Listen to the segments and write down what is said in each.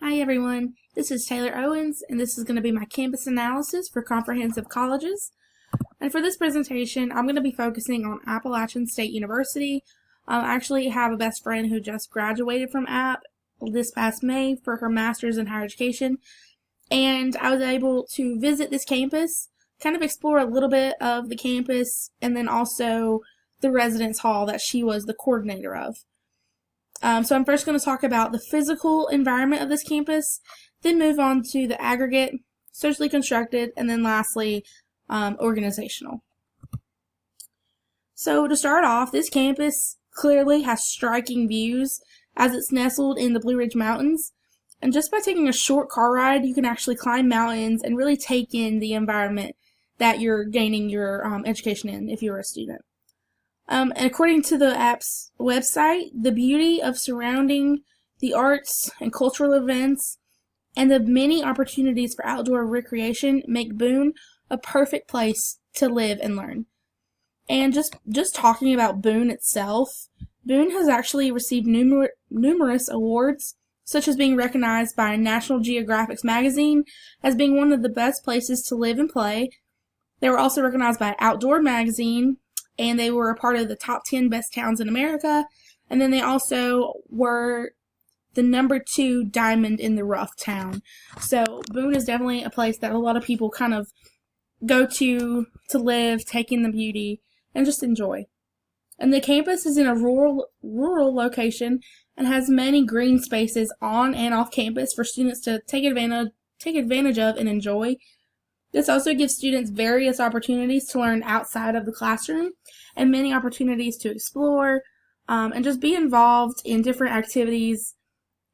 Hi everyone, this is Taylor Owens and this is going to be my campus analysis for comprehensive colleges. And for this presentation, I'm going to be focusing on Appalachian State University. I actually have a best friend who just graduated from App this past May for her master's in higher education. And I was able to visit this campus, kind of explore a little bit of the campus, and then also the residence hall that she was the coordinator of. So I'm first going to talk about the physical environment of this campus, then move on to the aggregate, socially constructed, and then lastly, organizational. So to start off, this campus clearly has striking views as it's nestled in the Blue Ridge Mountains. And just by taking a short car ride, you can actually climb mountains and really take in the environment that you're gaining your education in if you're a student. And according to the app's website, the beauty of surrounding the arts and cultural events and the many opportunities for outdoor recreation make Boone a perfect place to live and learn. And just talking about Boone itself, Boone has actually received numerous awards, such as being recognized by National Geographic magazine as being one of the best places to live and play. They were also recognized by Outdoor magazine, and they were a part of the top 10 best towns in America. And then they also were the number 2 diamond in the rough town. So Boone is definitely a place that a lot of people kind of go to live, take in the beauty, and just enjoy. And the campus is in a rural location and has many green spaces on and off campus for students to take advantage of and enjoy. This also gives students various opportunities to learn outside of the classroom and many opportunities to explore and just be involved in different activities,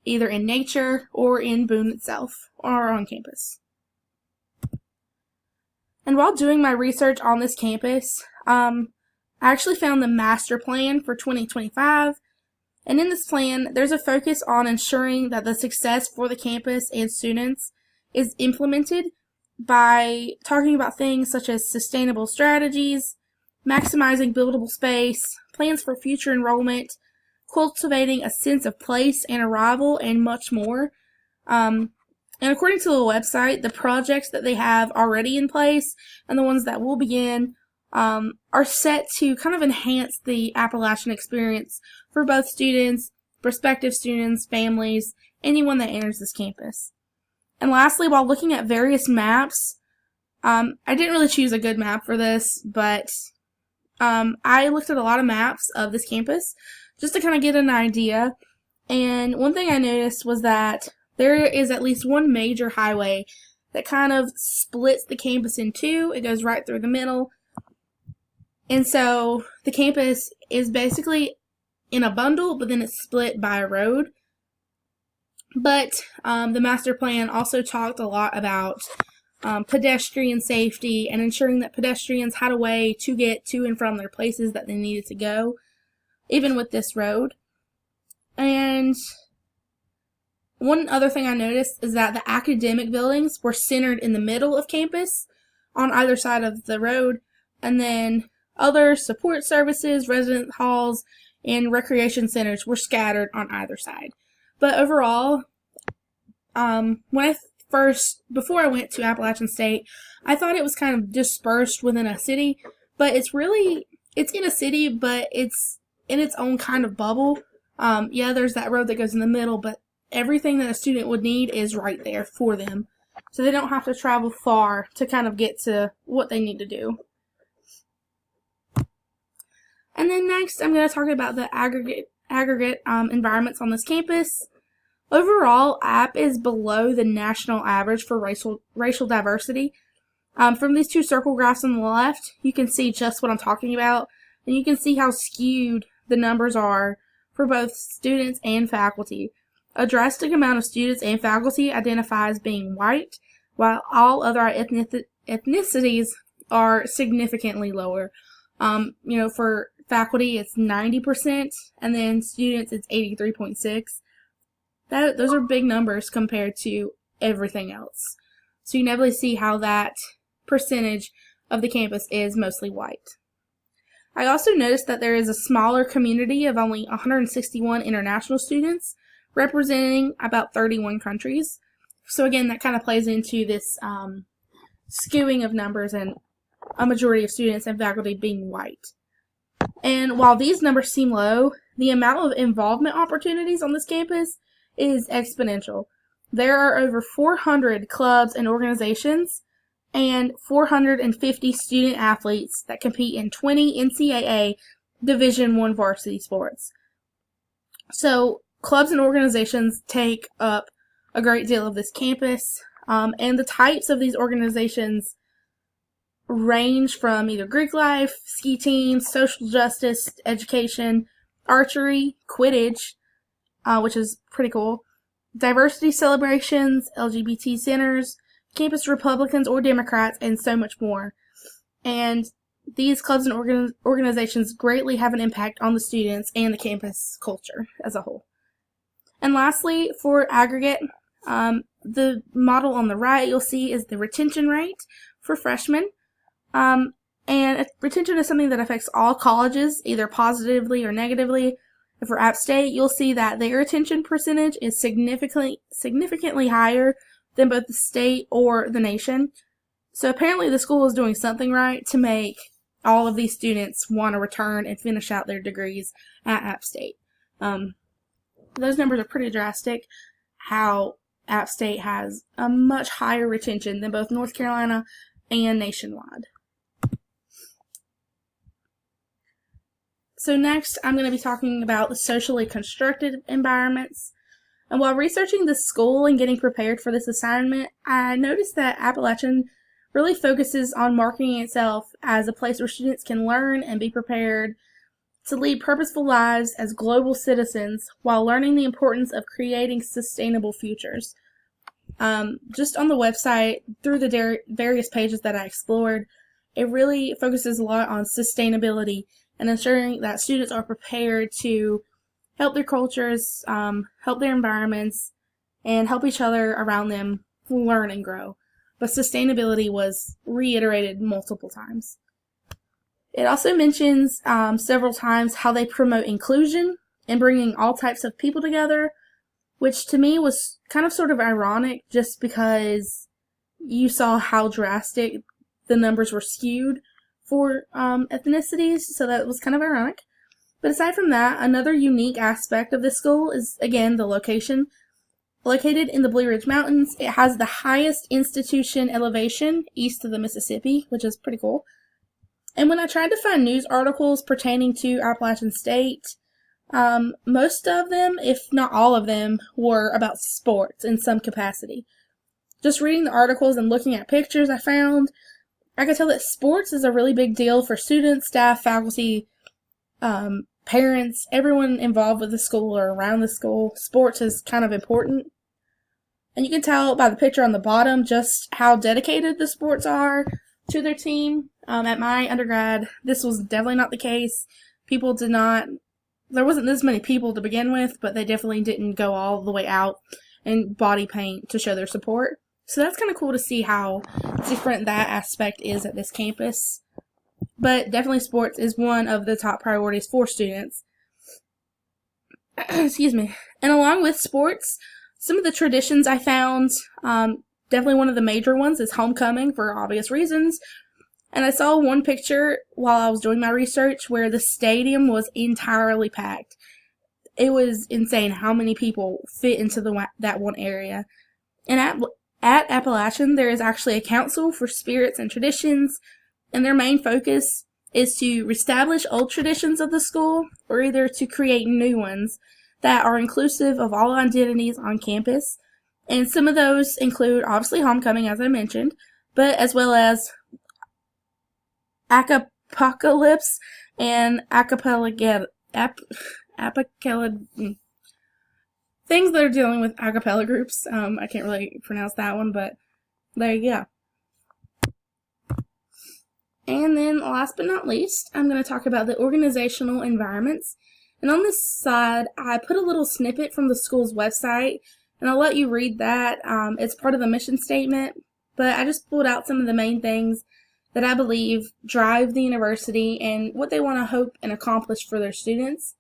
either in nature or in Boone itself or on campus. And while doing my research on this campus, I actually found the master plan for 2025. And in this plan, there's a focus on ensuring that the success for the campus and students is implemented by talking about things such as sustainable strategies, maximizing buildable space, plans for future enrollment, cultivating a sense of place and arrival, and much more. And according to the website, the projects that they have already in place and the ones that will begin are set to kind of enhance the Appalachian experience for both students, prospective students, families, anyone that enters this campus. And lastly, while looking at various maps, I didn't really choose a good map for this, but I looked at a lot of maps of this campus just to kind of get an idea. And one thing I noticed was that there is at least one major highway that kind of splits the campus in two. It goes right through the middle. And so the campus is basically in a bundle, but then it's split by a road. But the master plan also talked a lot about pedestrian safety and ensuring that pedestrians had a way to get to and from their places that they needed to go, even with this road. And one other thing I noticed is that the academic buildings were centered in the middle of campus on either side of the road, and then other support services, resident halls, and recreation centers were scattered on either side. But overall, before I went to Appalachian State, I thought it was kind of dispersed within a city, but it's in a city, but it's in its own kind of bubble. Yeah, there's that road that goes in the middle, but everything that a student would need is right there for them. So they don't have to travel far to kind of get to what they need to do. And then next, I'm going to talk about the aggregate environments on this campus. Overall, App is below the national average for racial diversity. From these two circle graphs on the left, you can see just what I'm talking about, and you can see how skewed the numbers are for both students and faculty. A drastic amount of students and faculty identify as being white, while all other ethnicities are significantly lower. For faculty, it's 90%, and then students, it's 83.6%. Those are big numbers compared to everything else. So you can definitely see how that percentage of the campus is mostly white. I also noticed that there is a smaller community of only 161 international students, representing about 31 countries. So again, that kind of plays into this skewing of numbers and a majority of students and faculty being white. And while these numbers seem low, the amount of involvement opportunities on this campus is exponential. There are over 400 clubs and organizations and 450 student athletes that compete in 20 NCAA Division I varsity sports. So clubs and organizations take up a great deal of this campus, and the types of these organizations range from either Greek life, ski teams, social justice, education, archery, Quidditch, which is pretty cool, diversity celebrations, LGBT centers, campus Republicans or Democrats, and so much more. And these clubs and organizations greatly have an impact on the students and the campus culture as a whole. And lastly, for aggregate, the model on the right you'll see is the retention rate for freshmen. And retention is something that affects all colleges, either positively or negatively. And for App State, you'll see that their retention percentage is significantly higher than both the state or the nation. So apparently the school is doing something right to make all of these students want to return and finish out their degrees at App State. Those numbers are pretty drastic, how App State has a much higher retention than both North Carolina and nationwide. So next, I'm going to be talking about the socially constructed environments. And while researching the school and getting prepared for this assignment, I noticed that Appalachian really focuses on marketing itself as a place where students can learn and be prepared to lead purposeful lives as global citizens while learning the importance of creating sustainable futures. Just on the website, through the various pages that I explored, it really focuses a lot on sustainability and ensuring that students are prepared to help their cultures, help their environments, and help each other around them learn and grow. But sustainability was reiterated multiple times. It also mentions several times how they promote inclusion and bringing all types of people together, which to me was kind of sort of ironic just because you saw how drastic the numbers were skewed for ethnicities, so that was kind of ironic. But aside from that, another unique aspect of this school is, again, the location. Located in the Blue Ridge Mountains, it has the highest institution elevation east of the Mississippi, which is pretty cool. And when I tried to find news articles pertaining to Appalachian State, most of them, if not all of them, were about sports in some capacity. Just reading the articles and looking at pictures I found, I could tell that sports is a really big deal for students, staff, faculty, parents, everyone involved with the school or around the school. Sports is kind of important. And you can tell by the picture on the bottom just how dedicated the sports are to their team. At my undergrad, this was definitely not the case. There wasn't this many people to begin with, but they definitely didn't go all the way out and body paint to show their support. So that's kind of cool to see how different that aspect is at this campus. But definitely sports is one of the top priorities for students. Excuse me. And along with sports, some of the traditions I found, definitely one of the major ones is homecoming for obvious reasons. And I saw one picture while I was doing my research where the stadium was entirely packed. It was insane how many people fit into that one area. And at Appalachian, there is actually a council for spirits and traditions, and their main focus is to reestablish old traditions of the school or either to create new ones that are inclusive of all identities on campus. And some of those include, obviously, homecoming, as I mentioned, but as well as apocalypse and things that are dealing with a cappella groups. I can't really pronounce that one, but there you go. And then last but not least, I'm going to talk about the organizational environments. And on this side, I put a little snippet from the school's website, and I'll let you read that. It's part of the mission statement, but I just pulled out some of the main things that I believe drive the university and what they want to hope and accomplish for their students.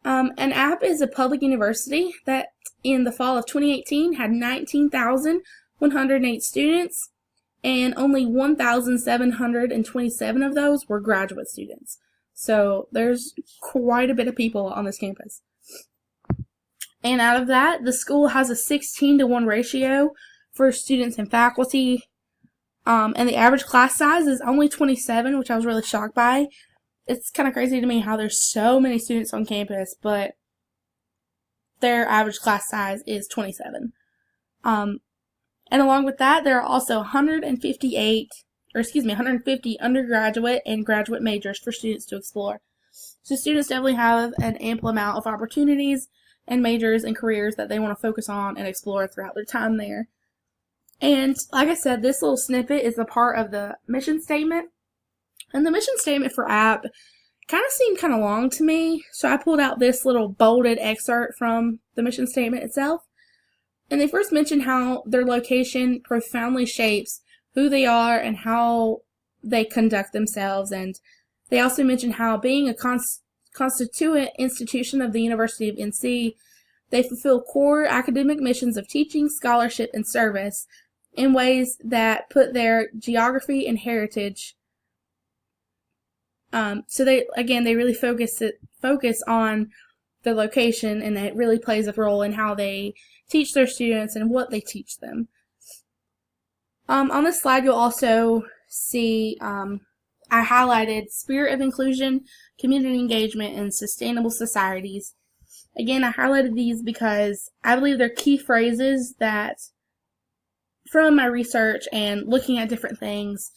And App is a public university that in the fall of 2018 had 19,108 students, and only 1,727 of those were graduate students. So there's quite a bit of people on this campus. And out of that, the school has a 16-to-1 ratio for students and faculty. And the average class size is only 27, which I was really shocked by. It's kind of crazy to me how there's so many students on campus, but their average class size is 27. And along with that, there are also 150 undergraduate and graduate majors for students to explore. So students definitely have an ample amount of opportunities and majors and careers that they want to focus on and explore throughout their time there. And like I said, this little snippet is a part of the mission statement. And the mission statement for App kind of seemed kind of long to me, so I pulled out this little bolded excerpt from the mission statement itself. And they first mention how their location profoundly shapes who they are and how they conduct themselves. And they also mention how being a constituent institution of the University of NC, they fulfill core academic missions of teaching, scholarship, and service in ways that put their geography and heritage. So they really focus on the location, and it really plays a role in how they teach their students and what they teach them. On this slide, you'll also see I highlighted spirit of inclusion, community engagement, and sustainable societies. Again, I highlighted these because I believe they're key phrases that, from my research and looking at different things,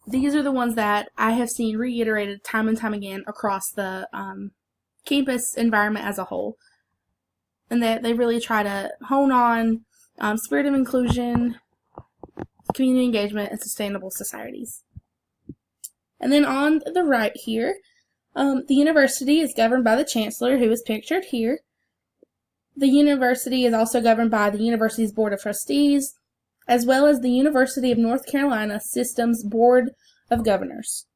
these are the ones that I have seen reiterated time and time again across the campus environment as a whole. And that they really try to hone on spirit of inclusion, community engagement, and sustainable societies. And then on the right here, the university is governed by the chancellor, who is pictured here. The university is also governed by the university's board of trustees, as well as the University of North Carolina System's Board of Governors.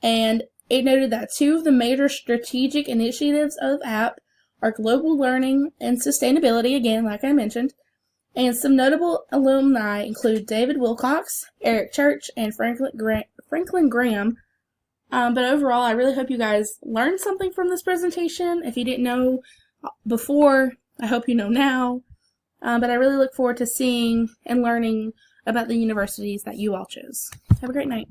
And it noted that two of the major strategic initiatives of App are global learning and sustainability, again, like I mentioned. And some notable alumni include David Wilcox, Eric Church, and Franklin Graham. But overall, I really hope you guys learned something from this presentation. If you didn't know before, I hope you know now. But I really look forward to seeing and learning about the universities that you all chose. Have a great night.